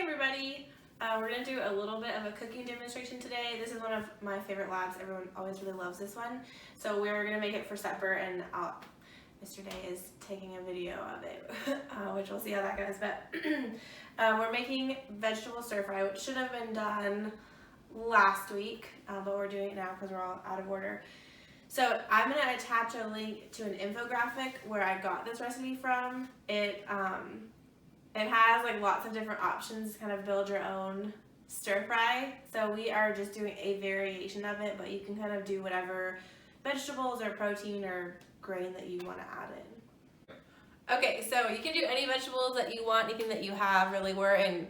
everybody! We're going to do a little bit of a cooking demonstration today. This is one of my favorite labs. Everyone always really loves this one. So we're going to make it for supper, and Mr. Day is taking a video of it, which we'll see how that goes. But we're making vegetable stir fry, which should have been done last week, but we're doing it now because we're all out of order. So I'm going to attach a link to an infographic where I got this recipe from. It has like lots of different options to kind of build your own stir fry. So we are just doing a variation of it, but you can kind of do whatever vegetables or protein or grain that you want to add in. Okay, so you can do any vegetables that you want, anything that you have. Really, we're in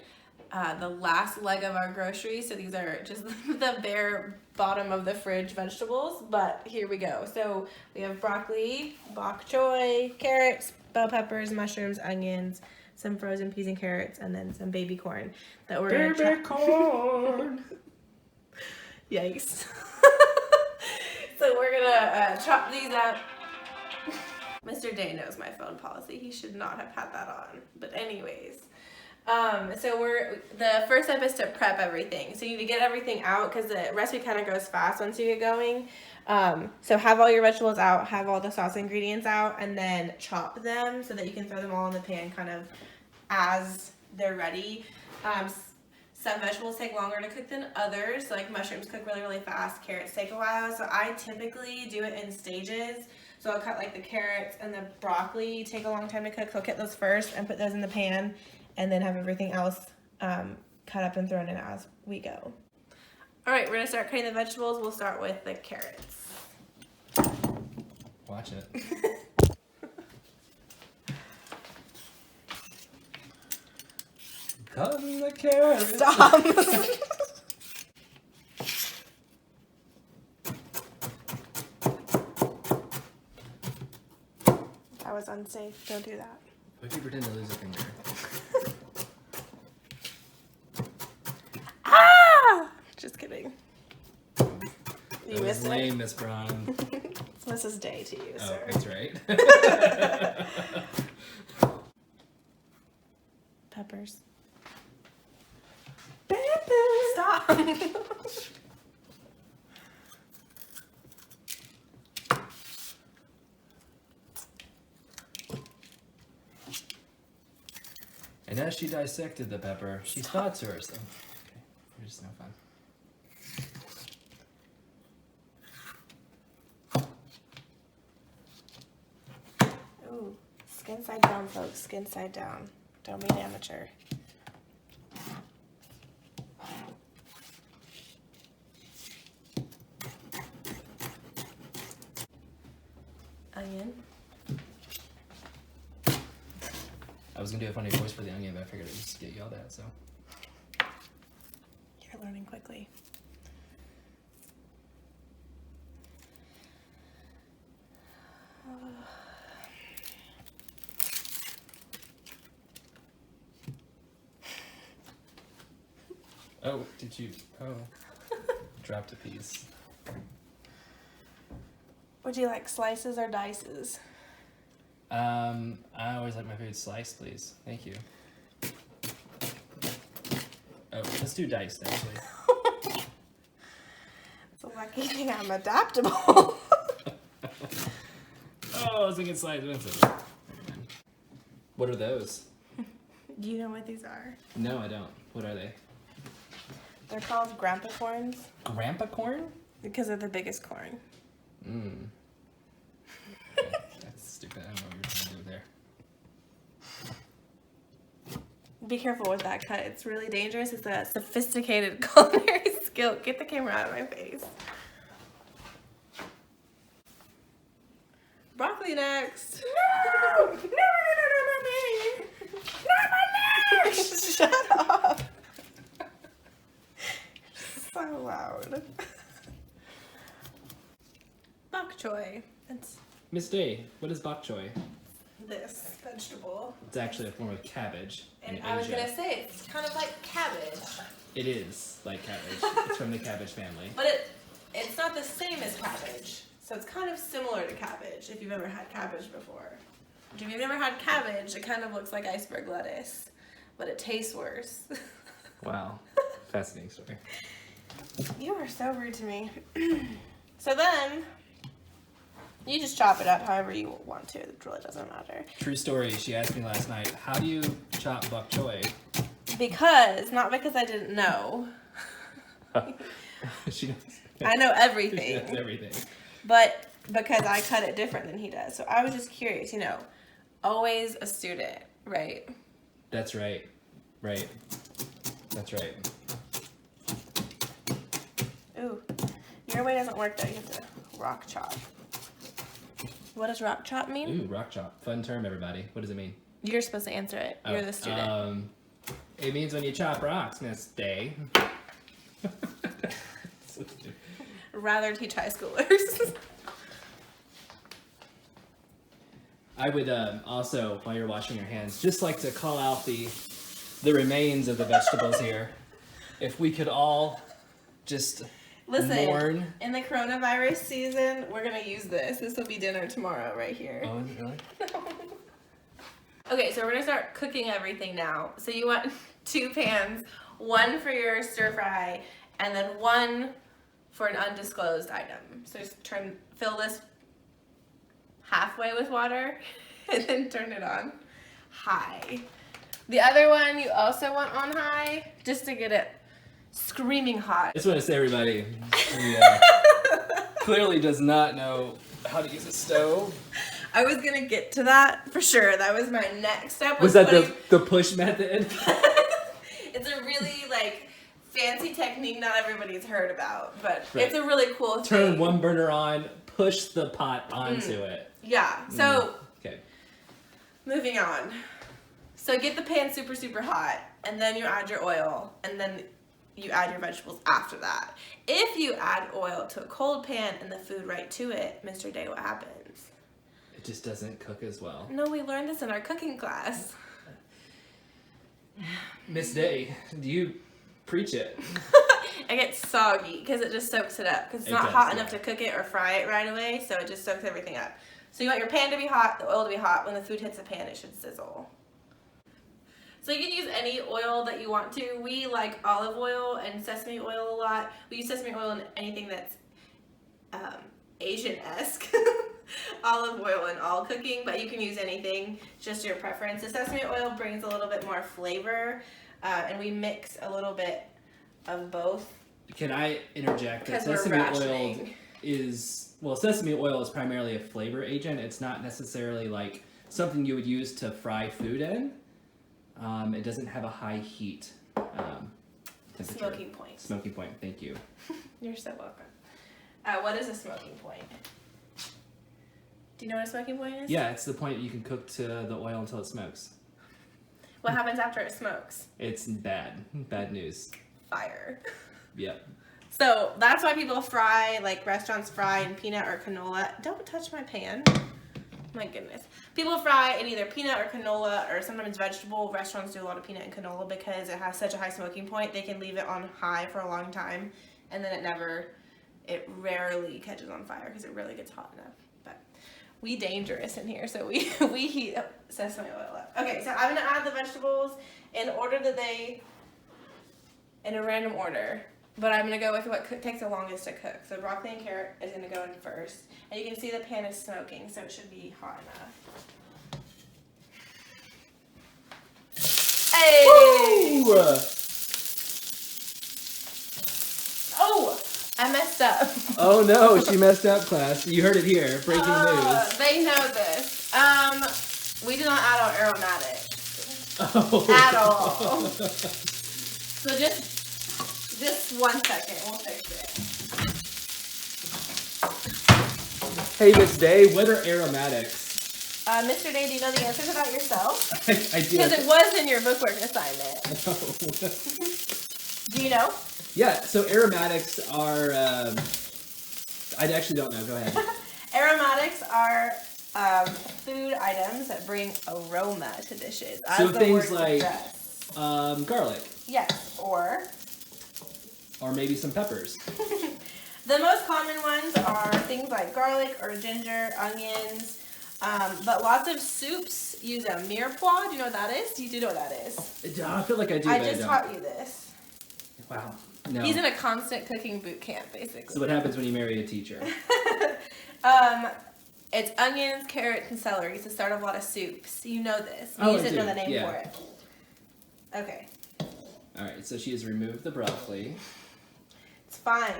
the last leg of our groceries, so these are just the bare bottom of the fridge vegetables, but here we go. So we have broccoli, bok choy, carrots, bell peppers, mushrooms, onions, some frozen peas and carrots, and then some baby corn that we're gonna chop. Corn! Yikes. So we're gonna chop these up. Mr. Day knows my phone policy. He should not have had that on. But anyways, so the first step is to prep everything. So you need to get everything out because the recipe kind of goes fast once you get going. So have all your vegetables out, have all the sauce ingredients out, and then chop them so that you can throw them all in the pan kind of as they're ready. Some vegetables take longer to cook than others, like mushrooms cook really, really fast, carrots take a while. So I typically do it in stages. So I'll cut like the carrots and the broccoli take a long time to cook. So I'll cut those first and put those in the pan, and then have everything else cut up and thrown in as we go. All right, we're gonna start cutting the vegetables. We'll start with the carrots. Watch it. Cutting the carrots. Stop. That was unsafe. Don't do that. What if you pretend to lose a finger? Ah! Just kidding. That You was missed lame, it. Miss Braun. It's Mrs. Day to you, Oh, sir. that's right. Peppers. Stop. And as she dissected the pepper, she thought to herself, okay, we're just no fun. Ooh, skin side down, folks. Skin side down. Don't be an amateur. Onion. I was gonna do a funny voice for the onion, but I figured I'd just get yelled at, so. You're learning quickly. Oh, did you? Oh. Dropped a piece. Would you like slices or dices? I always like my food sliced, please. Thank you. Oh, let's do diced, actually. It's a lucky thing I'm adaptable. Oh, I was thinking sliced. What are those? Do you know what these are? No, I don't. What are they? They're called grandpa corns Grandpa corn? because they're the biggest corn. Mmm. Okay, that's stupid. I don't know what you're trying to do there. Be careful with that cut. It's really dangerous. It's a sophisticated culinary skill. Get the camera out of my face. Broccoli next. No! No, no, not me! Not my legs! Shut up. So loud. Bok choy. It's Miss Day, what is bok choy? this vegetable. It's actually a form of cabbage. And in I was Asia. gonna say, it's kind of like cabbage. It is like cabbage. It's from the cabbage family. But it's not the same as cabbage. So it's kind of similar to cabbage if you've ever had cabbage before. If you've never had cabbage, it kind of looks like iceberg lettuce, but it tastes worse. Wow. Fascinating story. You are so rude to me. So then, you just chop it up however you want to. It really doesn't matter. True story. She asked me last night, how do you chop bok choy? Not because I didn't know. She knows. I know She everything. knows everything. But because I cut it different than he does. So I was just curious, always a student, right? That's right. Right. That's right. Ooh, your way doesn't work though. You have to rock chop. What does rock chop mean? Ooh, rock chop. Fun term, everybody. What does it mean? You're supposed to answer it. You're the student. It means when you chop rocks, Miss Day. So stupid. Rather teach high schoolers. I would also, while you're washing your hands, just like to call out the remains of the vegetables here. If we could all just Listen, mourn. in the coronavirus season, we're going to use this. This will be dinner tomorrow right here. Oh, really? Okay, so we're going to start cooking everything now. So you want 2 pans, one for your stir fry, and then one for an undisclosed item. So just fill this halfway with water and then turn it on high. The other one you also want on high just to get it screaming hot. I just want to say, everybody, he clearly does not know how to use a stove. I was gonna get to that for sure. That was my next step. Was that the push method? It's a really fancy technique not everybody's heard about, but Right. it's a really cool thing. Turn one burner on, push the pot onto it. Yeah. So Okay. moving on. So get the pan super, super hot, and then you add your oil, and then you add your vegetables after that. If you add oil to a cold pan and the food right to it, Mr. Day, what happens? It just doesn't cook as well. No, we learned this in our cooking class. Miss Day, do you preach it? It gets soggy because it just soaks it up. Because it's It not does, hot yeah. enough to cook it or fry it right away, so it just soaks everything up. So you want your pan to be hot, the oil to be hot. When the food hits the pan, it should sizzle. So you can use any oil that you want to. We like olive oil and sesame oil a lot. We use sesame oil in anything that's Asian-esque. Olive oil in all cooking, but you can use anything, just your preference. The sesame oil brings a little bit more flavor, and we mix a little bit of both. Can I interject that Because we're sesame oil rationing. sesame oil is primarily a flavor agent. It's not necessarily like something you would use to fry food in. It doesn't have a high heat temperature. Smoking point. Smoking point, thank you. You're so welcome. What is a smoking point? Do you know what a smoking point is? Yeah, it's the point you can cook to the oil until it smokes. What happens after it smokes? It's bad. Bad news. Fire. Yep. So that's why people fry, restaurants fry in peanut or canola. Don't touch my pan. My goodness. People fry in either peanut or canola or sometimes vegetable. Restaurants do a lot of peanut and canola because it has such a high smoking point. They can leave it on high for a long time and then it rarely catches on fire because it really gets hot enough. But we dangerous in here, so we heat up sesame oil up. Okay, so I'm gonna add the vegetables in order that in a random order. But I'm going to go with what takes the longest to cook. So broccoli and carrot is going to go in first. And you can see the pan is smoking, so it should be hot enough. Hey! Woo! Oh! I messed up. Oh no, she messed up, class. You heard it here. Breaking news. They know this. We do not add our aromatics. Oh. At all. So just 1 second, we'll fix it. Hey, Miss Day, what are aromatics? Mr. Day, do you know the answer to that yourself? I do. Because it was in your bookwork assignment. Do you know? Yeah, so aromatics are, I actually don't know. Go ahead. Aromatics are food items that bring aroma to dishes. As So the things word like suggests. Garlic. Yes, or Maybe some peppers. the most common ones are things like garlic or ginger, onions, but lots of soups use a mirepoix. Do you know what that is? You do know what that is. I feel like I do. I but just don't. taught you this. Wow. No. He's in a constant cooking boot camp, basically. So what happens when you marry a teacher? It's onions, carrots, and celery. It's the start of a lot of soups. You know this. Oh, You I just know do. the name Yeah. for it. Okay. All right. So she has removed the broccoli. It's fine.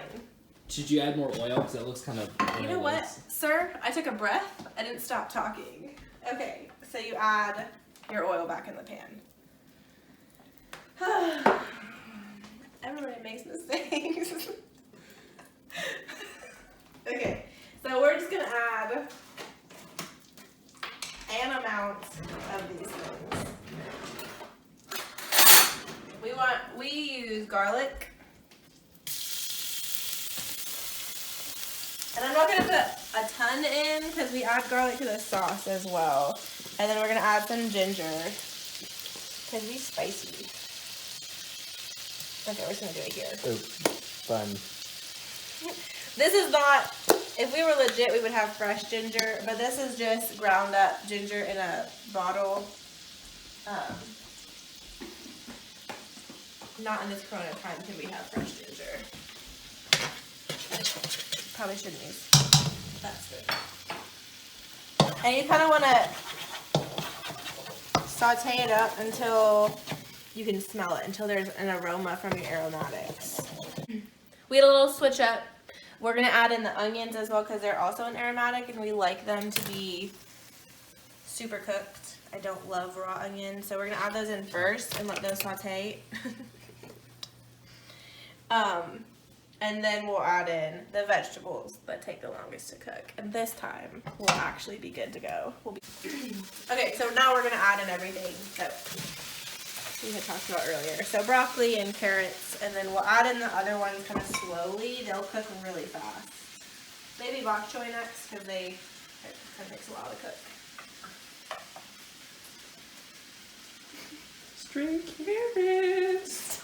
Should you add more oil because that looks kind of? You know what, oilless. sir? I took a breath. I didn't stop talking. Okay, so you add your oil back in the pan. Everybody makes mistakes. Okay, so we're just gonna add an amount of these things. We use garlic. And I'm not gonna put a ton in because we add garlic to the sauce as well. And then we're gonna add some ginger because we spicy. Okay, we're just gonna do it here. Oh, fun. This is not, if we were legit, we would have fresh ginger, but this is just ground up ginger in a bottle. Not in this Corona time can we have fresh ginger. Probably shouldn't use that spoon. And you kind of want to saute it up until you can smell it, until there's an aroma from your aromatics. We had a little switch up. We're going to add in the onions as well because they're also an aromatic and we like them to be super cooked. I don't love raw onions, so we're going to add those in first and let those saute. And then we'll add in the vegetables that take the longest to cook. And this time, we'll actually be good to go. Okay, so now we're gonna add in everything that we had talked about earlier. So broccoli and carrots, and then we'll add in the other ones kind of slowly. They'll cook really fast. Maybe bok choy next, because it kind of takes a while to cook. String carrots.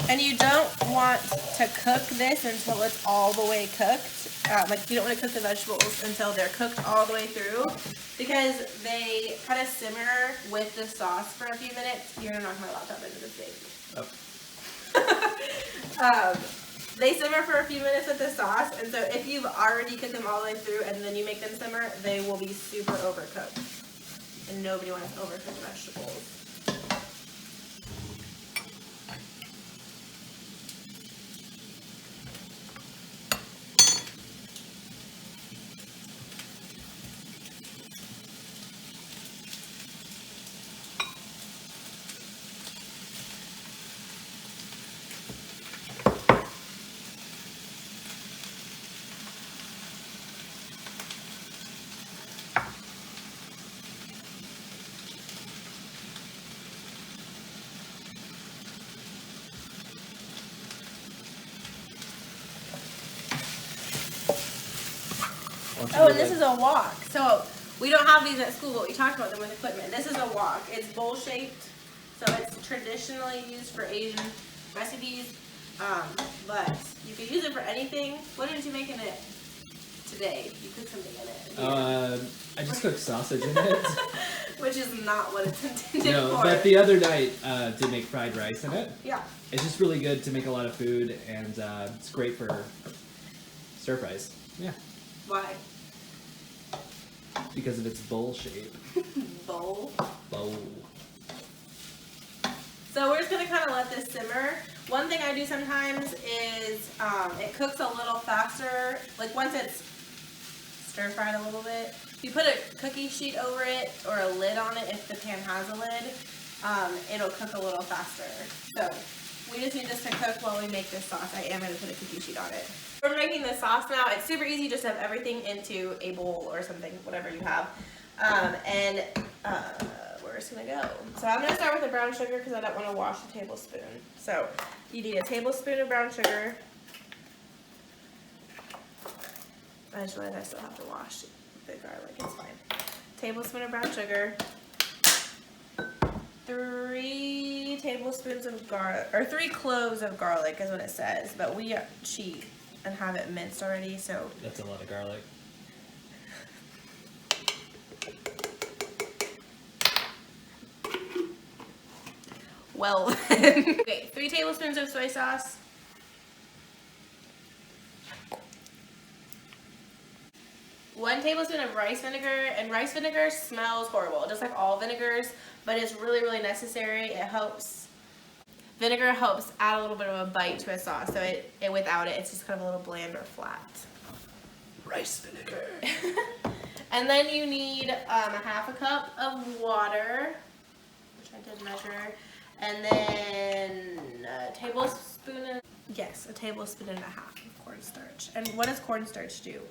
And you don't want to cook this until it's all the way cooked. Like you don't want to cook the vegetables until they're cooked all the way through because they kind of simmer with the sauce for a few minutes. You're gonna knock my laptop into the sink. Oh. They simmer for a few minutes with the sauce, and so if you've already cooked them all the way through and then you make them simmer, they will be super overcooked. And nobody wants overcooked vegetables. Oh, and this is a wok. So we don't have these at school, but we talked about them with equipment. This is a wok. It's bowl shaped, so it's traditionally used for Asian recipes. But you could use it for anything. What did you make in it today? You cooked something in it. I just cooked sausage in it. Which is not what it's intended No, for. but the other night did make fried rice in it. Yeah. It's just really good to make a lot of food, and it's great for stir fries. Yeah, Why? because of its bowl shape. Bowl. Bowl. So we're just gonna kind of let this simmer. One thing I do sometimes is it cooks a little faster. Like once it's stir fried a little bit, if you put a cookie sheet over it or a lid on it, if the pan has a lid, it'll cook a little faster. So we just need this to cook while we make this sauce. I am gonna put a cookie sheet on it. We're making the sauce now. It's super easy. Just have everything into a bowl or something, whatever you have, we're just gonna go. So I'm gonna start with the brown sugar because I don't want to wash the tablespoon. So you need a tablespoon of brown sugar. I just realized I still have to wash the garlic. It's fine. Tablespoon of brown sugar. 3 tablespoons of garlic, or 3 cloves of garlic is what it says, but we cheat and have it minced already, so. That's a lot of garlic. Well, okay, 3 tablespoons of soy sauce. 1 tablespoon of rice vinegar, and rice vinegar smells horrible, just like all vinegars, but it's really, really necessary. It helps. Vinegar helps add a little bit of a bite to a sauce, so it without it, it's just kind of a little bland or flat. Rice vinegar. And then you need a 1/2 cup of water, which I did measure, and then a tablespoon and a tablespoon and a half of cornstarch. And what does cornstarch do?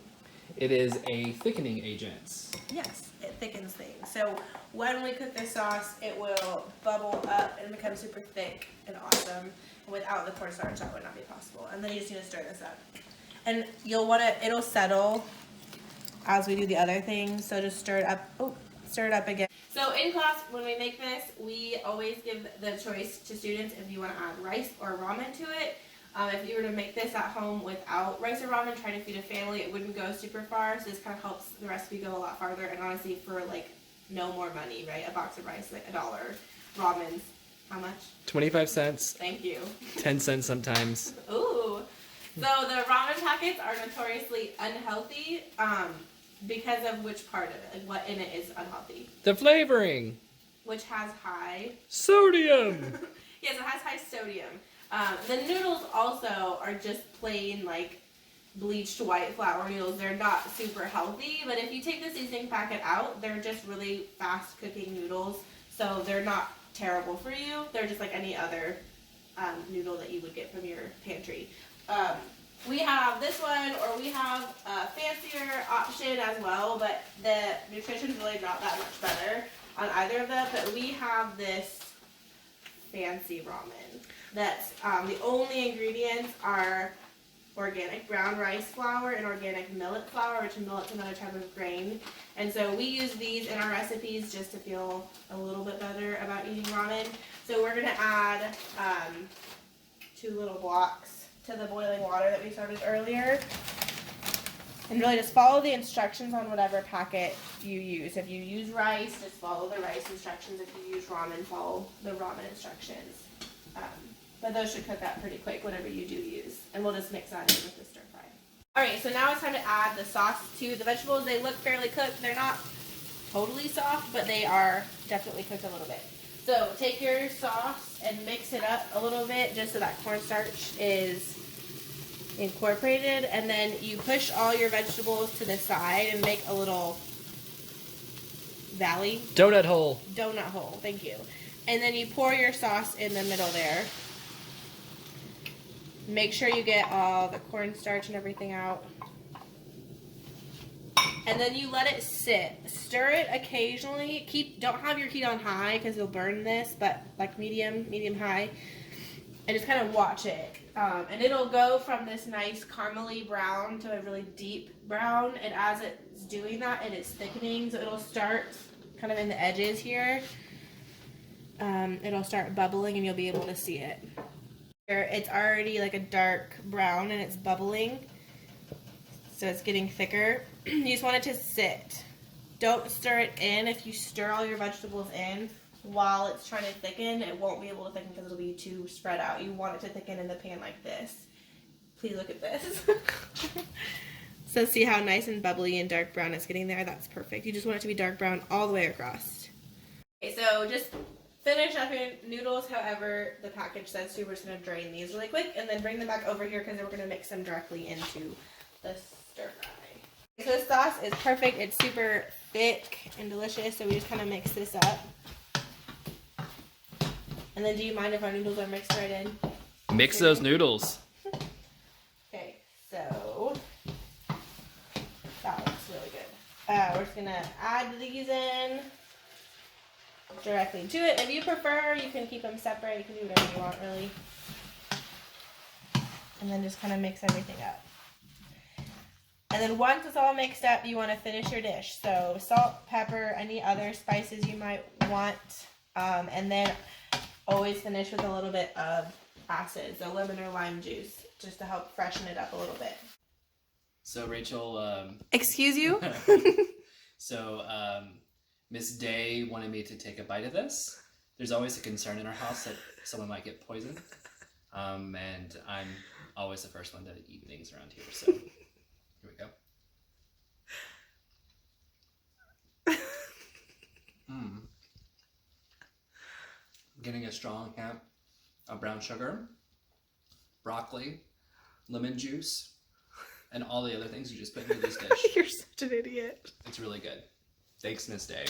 It is a thickening agent. Yes, it thickens things. So when we cook this sauce, it will bubble up and become super thick and awesome. Without the cornstarch, that would not be possible. And then you just need to stir this up. And you'll want to, it'll settle as we do the other things. So just stir it up. Oh, stir it up again. So in class, when we make this, we always give the choice to students if you want to add rice or ramen to it. If you were to make this at home without rice or ramen, trying to feed a family, it wouldn't go super far. So this kind of helps the recipe go a lot farther. And honestly, for like no more money, right? A box of rice, like $1. Ramen, how much? 25 cents. Thank you. 10 cents sometimes. Ooh. So the ramen packets are notoriously unhealthy because of which part of it, like what in it is unhealthy. The flavoring. Which has high sodium. Yes, it has high sodium. The noodles also are just plain like bleached white flour noodles. They're not super healthy, but if you take the seasoning packet out, they're just really fast cooking noodles. So they're not terrible for you. They're just like any other noodle that you would get from your pantry. We have this one, or we have a fancier option as well, but the nutrition's really not that much better on either of them. But we have this fancy ramen. That's the only ingredients are organic brown rice flour and organic millet flour, which millet's another type of grain. And so we use these in our recipes just to feel a little bit better about eating ramen. So we're going to add 2 little blocks to the boiling water that we started earlier. And really just follow the instructions on whatever packet you use. If you use rice, just follow the rice instructions. If you use ramen, follow the ramen instructions. But those should cook up pretty quick, whatever you do use. And we'll just mix that in with the stir fry. Alright, so now it's time to add the sauce to the vegetables. They look fairly cooked. They're not totally soft, but they are definitely cooked a little bit. So take your sauce and mix it up a little bit just so that cornstarch is incorporated. And then you push all your vegetables to the side and make a little valley. Donut hole. Donut hole, thank you. And then you pour your sauce in the middle there. Make sure you get all the cornstarch and everything out. And then you let it sit. Stir it occasionally. Don't have your heat on high because you'll burn this, but like medium high. And just kind of watch it. And it'll go from this nice caramely brown to a really deep brown. And as it's doing that, it is thickening. So it'll start kind of in the edges here. It'll start bubbling and you'll be able to see it. It's already like a dark brown and it's bubbling, so it's getting thicker. You just want it to sit. Don't stir it in. If you stir all your vegetables in while it's trying to thicken, it won't be able to thicken because it'll be too spread out. You want it to thicken in the pan like this. Please look at this. So see how nice and bubbly and dark brown it's getting there? That's perfect. You just want it to be dark brown all the way across. Okay, so just finish up your noodles however the package says to. We're just going to drain these really quick and then bring them back over here because we're going to mix them directly into the stir fry. So this sauce is perfect. It's super thick and delicious, so we just kind of mix this up. And then do you mind if our noodles are mixed right in? Mix those noodles. Okay, so that looks really good. We're just going to add these in directly to it. If you prefer, you can keep them separate. You can do whatever you want, really. And then just kind of mix everything up. And then once it's all mixed up, you want to finish your dish. So salt, pepper, any other spices you might want. And then always finish with a little bit of acid, so lemon or lime juice, just to help freshen it up a little bit. So Rachel, Excuse you? Miss Day wanted me to take a bite of this. There's always a concern in our house that someone might get poisoned. And I'm always the first one to eat things around here, so here we go. Getting a strong hint of brown sugar, broccoli, lemon juice, and all the other things you just put into this dish. You're such an idiot. It's really good. Thanks, Miss Day.